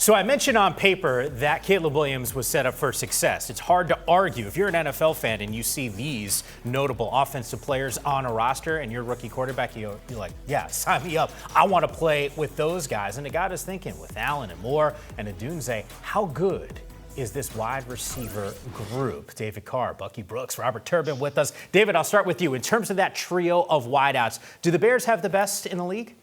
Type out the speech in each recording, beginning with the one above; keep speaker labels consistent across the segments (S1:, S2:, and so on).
S1: So I mentioned on paper that Caleb Williams was set up for success. It's hard to argue. If you're an NFL fan and you see these notable offensive players on a roster and you're a rookie quarterback, you're like, yeah, sign me up. I want to play with those guys. And it got us thinking with Allen and Moore and Adunze, how good is this wide receiver group? David Carr, Bucky Brooks, Robert Turbin with us. David, I'll start with you. In terms of that trio of wideouts, do the Bears have the best in the league?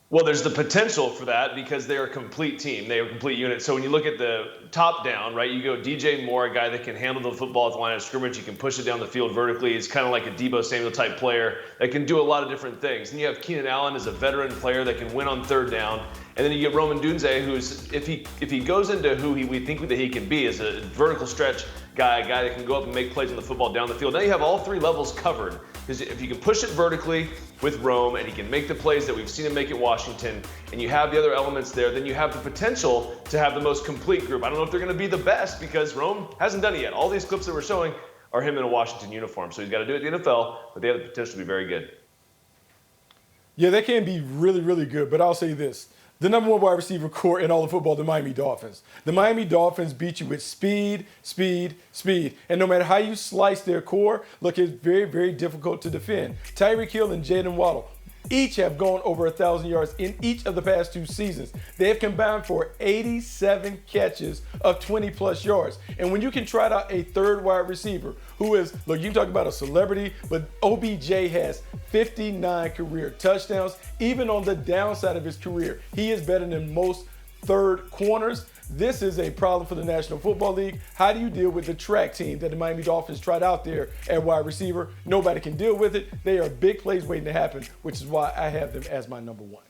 S2: Well, there's the potential for that because they're a complete team. They are a complete unit. So when you look at the top down, right, you go DJ Moore, a guy that can handle the football at the line of scrimmage. He can push it down the field vertically. He's kind of like a Deebo Samuel type player that can do a lot of different things. And you have Keenan Allen as a veteran player that can win on third down. And then you get Roman Dunze, who's, if he goes into who we think that he can be, as a vertical stretch guy, a guy that can go up and make plays on the football down the field. Now you have all three levels covered. Because if you can push it vertically with Rome and he can make the plays that we've seen him make at Washington, and you have the other elements there, then you have the potential to have the most complete group. I don't know if they're going to be the best because Rome hasn't done it yet. All these clips that we're showing are him in a Washington uniform. So he's got to do it in the NFL, but they have the potential to be very good.
S3: Yeah, they can be really, really good, but I'll say this. The number one wide receiver core in all of football, the Miami Dolphins. The Miami Dolphins beat you with speed, speed, speed. And no matter how you slice their core, look, it's very, very difficult to defend. Tyreek Hill and Jayden Waddle each have gone over 1,000 yards in each of the past two seasons. They have combined for 87 catches of 20-plus yards. And when you can trot out a third wide receiver who is, look, you can talk about a celebrity, but OBJ has 59 career touchdowns. Even on the downside of his career, he is better than most third corners. This is a problem for the National Football League. How do you deal with the track team that the Miami Dolphins tried out there at wide receiver? Nobody can deal with it. They are big plays waiting to happen, which is why I have them as my number one.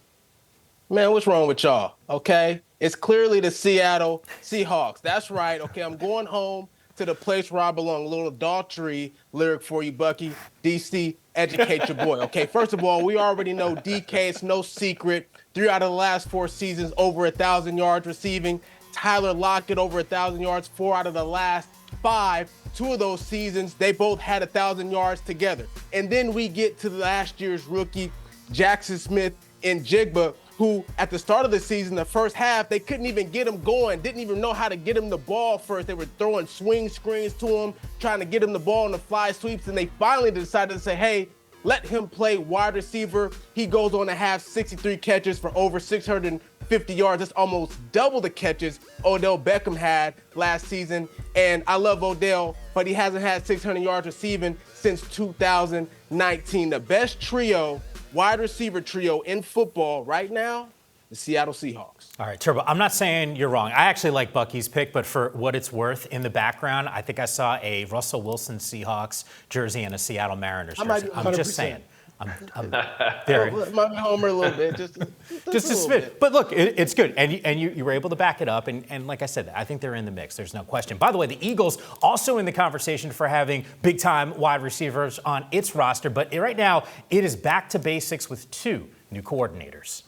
S4: Man, what's wrong with y'all, okay? It's clearly the Seattle Seahawks. That's right, okay? I'm going home to the place where I belong. A little adultery lyric for you, Bucky. DC, educate your boy, okay? First of all, we already know DK, it's no secret. 3 out of the last 4 seasons, over 1,000 yards receiving. Tyler Lockett, over 1,000 yards, 4 out of the last 5. 2 of those seasons, they both had 1,000 yards together. And then we get to last year's rookie, Jackson Smith and Jigba, who at the start of the season, the first half, they couldn't even get him going, didn't even know how to get him the ball first. They were throwing swing screens to him, trying to get him the ball in the fly sweeps, and they finally decided to say, hey, let him play wide receiver. He goes on to have 63 catches for over 650 yards. That's almost double the catches Odell Beckham had last season. And I love Odell, but he hasn't had 600 yards receiving since 2019. The best trio, wide receiver trio in football right now, the Seattle Seahawks.
S1: All right, Turbo, I'm not saying you're wrong. I actually like Bucky's pick, but for what it's worth, in the background, I think I saw a Russell Wilson Seahawks jersey and a Seattle Mariners jersey. I'm just saying. I'm there.
S4: My homer a little bit, just
S1: a smidge. But look, it's good, and you were able to back it up, and like I said, I think they're in the mix. There's no question. By the way, the Eagles also in the conversation for having big-time wide receivers on its roster, but right now it is back to basics with 2 new coordinators.